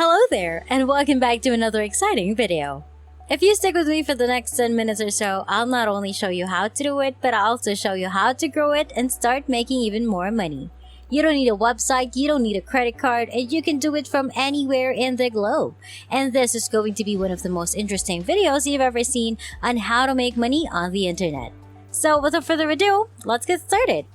Hello there, and welcome back to another exciting video. If you stick with me for the next 10 minutes or so, I'll not only show you how to do it, but I'll also show you how to grow it and start making even more money. You don't need a website, you don't need a credit card, and you can do it from anywhere in the globe. And this is going to be one of the most interesting videos you've ever seen on how to make money on the internet. So without further ado, let's get started.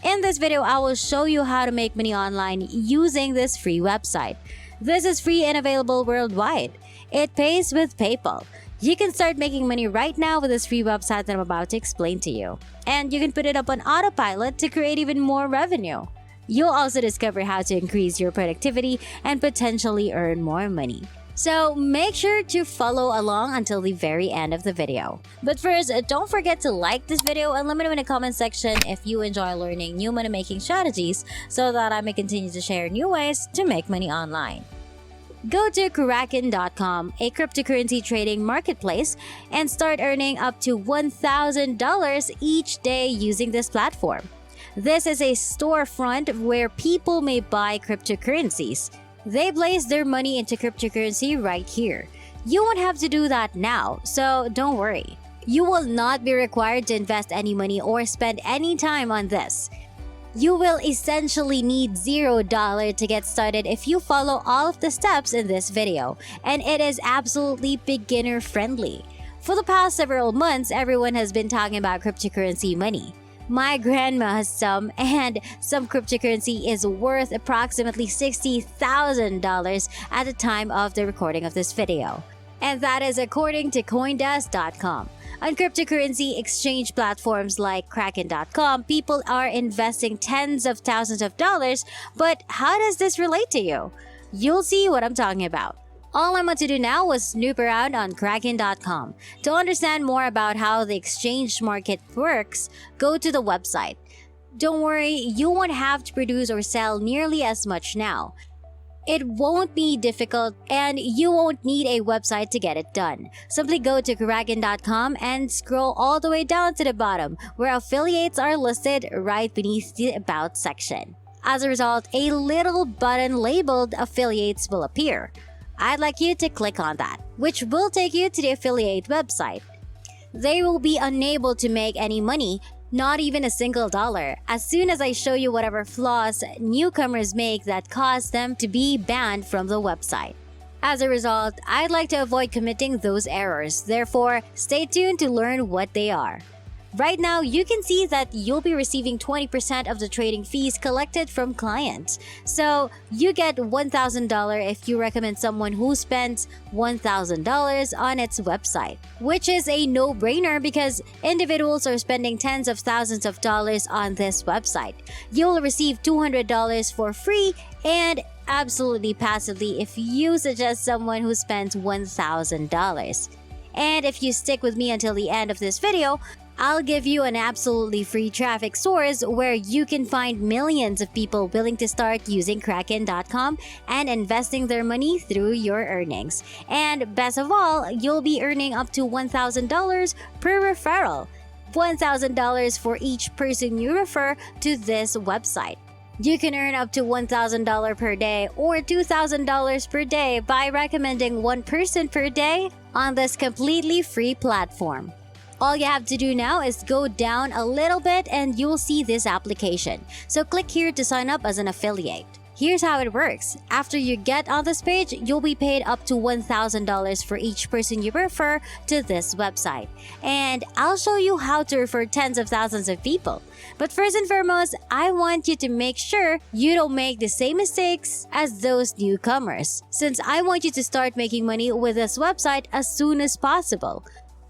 In this video, I will show you how to make money online using this free website. This is free and available worldwide. It pays with PayPal. You can start making money right now with this free website that I'm about to explain to you. And you can put it up on autopilot to create even more revenue. You'll also discover how to increase your productivity and potentially earn more money. So make sure to follow along until the very end of the video. But first, don't forget to like this video and let me know in the comment section if you enjoy learning new money making strategies so that I may continue to share new ways to make money online. Go to Kraken.com, a cryptocurrency trading marketplace, and start earning up to $1,000 each day using this platform. This is a storefront where people may buy cryptocurrencies. They place their money into cryptocurrency right here. You won't have to do that now, so don't worry. You will not be required to invest any money or spend any time on this. You will essentially need $0 to get started if you follow all of the steps in this video, and it is absolutely beginner friendly. For the past several months, everyone has been talking about cryptocurrency money. My grandma has some, and some cryptocurrency is worth approximately $60,000 at the time of the recording of this video. And that is according to Coindesk.com. On cryptocurrency exchange platforms like Kraken.com, people are investing tens of thousands of dollars, but how does this relate to you? You'll see what I'm talking about. All I want to do now was snoop around on Kraken.com. To understand more about how the exchange market works, go to the website. Don't worry, you won't have to produce or sell nearly as much now. It won't be difficult and you won't need a website to get it done. Simply go to Kraken.com and scroll all the way down to the bottom where affiliates are listed right beneath the About section. As a result, a little button labeled Affiliates will appear. I'd like you to click on that, which will take you to the affiliate website. They will be unable to make any money, not even a single dollar, as soon as I show you whatever flaws newcomers make that cause them to be banned from the website. As a result, I'd like to avoid committing those errors, therefore, stay tuned to learn what they are. Right now, you can see that you'll be receiving 20% of the trading fees collected from clients. So, you get $1,000 if you recommend someone who spends $1,000 on its website, which is a no-brainer because individuals are spending tens of thousands of dollars on this website. You'll receive $200 for free and absolutely passively if you suggest someone who spends $1,000. And if you stick with me until the end of this video, I'll give you an absolutely free traffic source where you can find millions of people willing to start using Kraken.com and investing their money through your earnings. And best of all, you'll be earning up to $1,000 per referral. $1,000 for each person you refer to this website. You can earn up to $1,000 per day or $2,000 per day by recommending one person per day on this completely free platform. All you have to do now is go down a little bit and you'll see this application. So click here to sign up as an affiliate. Here's how it works. After you get on this page, you'll be paid up to $1,000 for each person you refer to this website. And I'll show you how to refer tens of thousands of people. But first and foremost, I want you to make sure you don't make the same mistakes as those newcomers, since I want you to start making money with this website as soon as possible.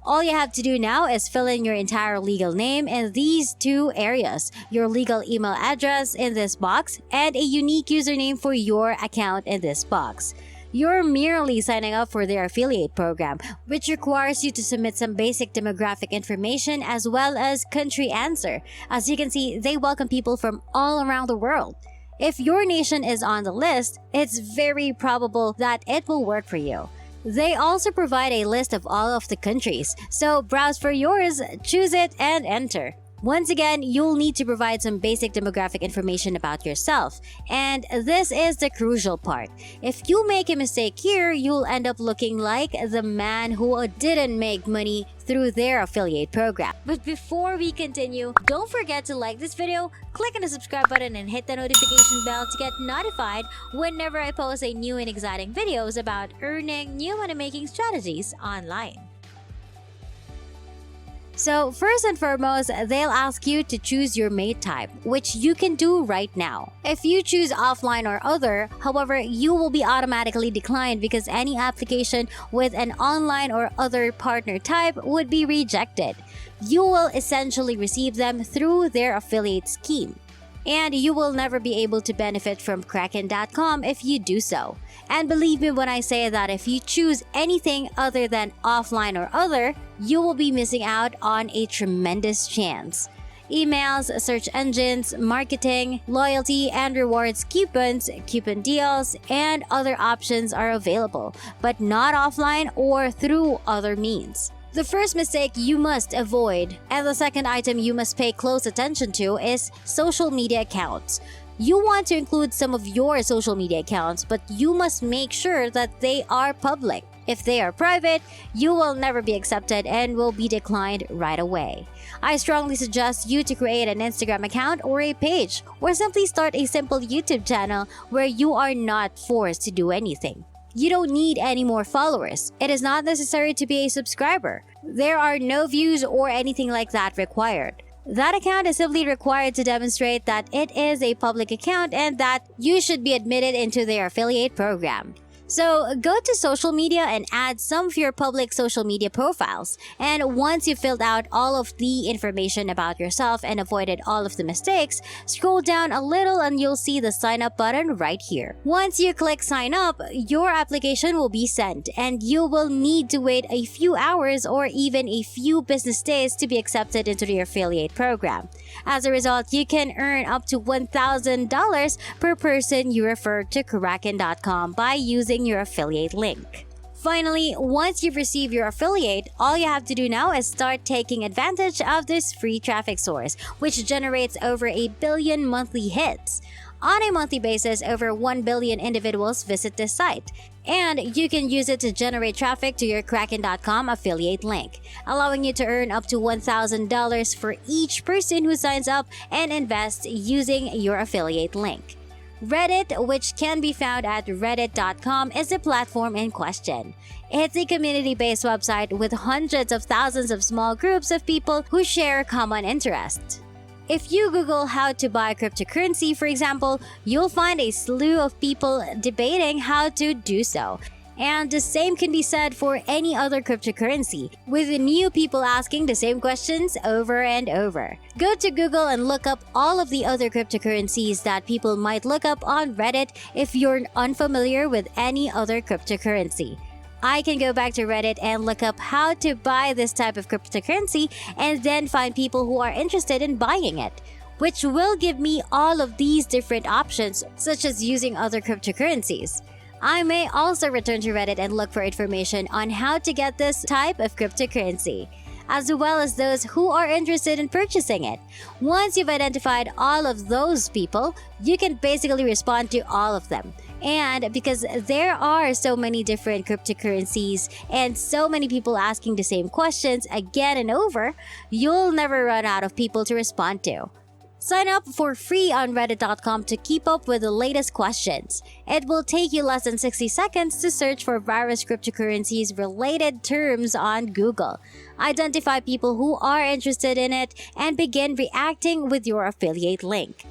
All you have to do now is fill in your entire legal name in these two areas, your legal email address in this box, and a unique username for your account in this box. You're merely signing up for their affiliate program, which requires you to submit some basic demographic information as well as country answer. As you can see, they welcome people from all around the world. If your nation is on the list, it's very probable that it will work for you. They also provide a list of all of the countries, so browse for yours, choose it, and enter. Once again, you'll need to provide some basic demographic information about yourself. And this is the crucial part. If you make a mistake here, you'll end up looking like the man who didn't make money through their affiliate program. But before we continue, don't forget to like this video, click on the subscribe button, and hit the notification bell to get notified whenever I post a new and exciting videos about earning new money-making strategies online. So first and foremost, they'll ask you to choose your mate type, which you can do right now. If you choose offline or other, however, you will be automatically declined because any application with an online or other partner type would be rejected. You will essentially receive them through their affiliate scheme. And you will never be able to benefit from Kraken.com if you do so. And believe me when I say that if you choose anything other than offline or other, you will be missing out on a tremendous chance. Emails, search engines, marketing, loyalty and rewards coupons, coupon deals, and other options are available, but not offline or through other means. The first mistake you must avoid, and the second item you must pay close attention to, is social media accounts. You want to include some of your social media accounts, but you must make sure that they are public. If they are private, you will never be accepted and will be declined right away. I strongly suggest you to create an Instagram account or a page, or simply start a simple YouTube channel where you are not forced to do anything. You don't need any more followers. It is not necessary to be a subscriber. There are no views or anything like that required. That account is simply required to demonstrate that it is a public account and that you should be admitted into their affiliate program. So go to social media and add some of your public social media profiles. And once you've filled out all of the information about yourself and avoided all of the mistakes, scroll down a little and you'll see the sign up button right here. Once you click sign up, your application will be sent and you will need to wait a few hours or even a few business days to be accepted into the affiliate program. As a result, you can earn up to $1,000 per person you refer to Kraken.com by using your affiliate link. Finally, once you've received your affiliate, all you have to do now is start taking advantage of this free traffic source, which generates over 1 billion monthly hits. On a monthly basis, over 1 billion individuals visit this site, and you can use it to generate traffic to your Kraken.com affiliate link, allowing you to earn up to $1,000 for each person who signs up and invests using your affiliate link. Reddit, which can be found at reddit.com, is the platform in question. It's a community-based website with hundreds of thousands of small groups of people who share common interests. If you Google how to buy cryptocurrency, for example, you'll find a slew of people debating how to do so. And the same can be said for any other cryptocurrency, with new people asking the same questions over and over. Go to Google and look up all of the other cryptocurrencies that people might look up on Reddit if you're unfamiliar with any other cryptocurrency. I can go back to Reddit and look up how to buy this type of cryptocurrency and then find people who are interested in buying it, which will give me all of these different options, such as using other cryptocurrencies. I may also return to Reddit and look for information on how to get this type of cryptocurrency, as well as those who are interested in purchasing it. Once you've identified all of those people, you can basically respond to all of them. And because there are so many different cryptocurrencies and so many people asking the same questions again and over, you'll never run out of people to respond to. Sign up for free on reddit.com to keep up with the latest questions. It will take you less than 60 seconds to search for various cryptocurrencies related terms on Google. Identify people who are interested in it and begin reacting with your affiliate link.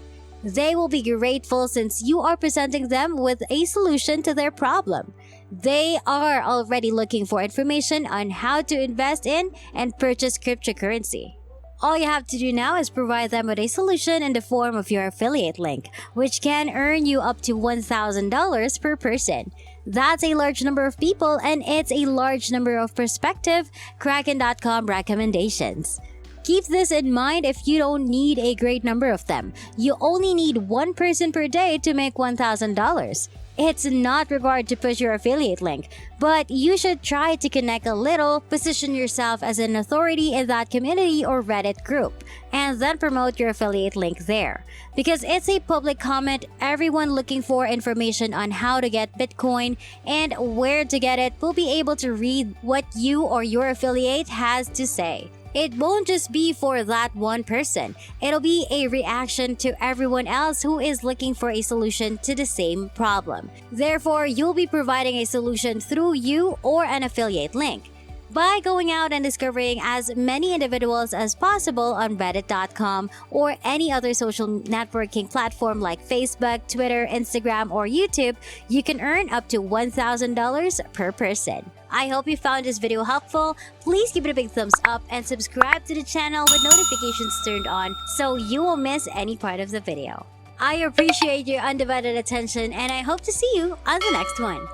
They will be grateful since you are presenting them with a solution to their problem. They are already looking for information on how to invest in and purchase cryptocurrency. All you have to do now is provide them with a solution in the form of your affiliate link, which can earn you up to $1,000 per person. That's a large number of people, and it's a large number of prospective Kraken.com recommendations. Keep this in mind if you don't need a great number of them. You only need one person per day to make $1,000. It's not required to push your affiliate link, but you should try to connect a little, position yourself as an authority in that community or Reddit group, and then promote your affiliate link there. Because it's a public comment, everyone looking for information on how to get Bitcoin and where to get it will be able to read what you or your affiliate has to say. It won't just be for that one person. It'll be a reaction to everyone else who is looking for a solution to the same problem. Therefore, you'll be providing a solution through you or an affiliate link. By going out and discovering as many individuals as possible on Reddit.com or any other social networking platform like Facebook, Twitter, Instagram, or YouTube, you can earn up to $1,000 per person. I hope you found this video helpful. Please give it a big thumbs up and subscribe to the channel with notifications turned on so you won't miss any part of the video. I appreciate your undivided attention and I hope to see you on the next one.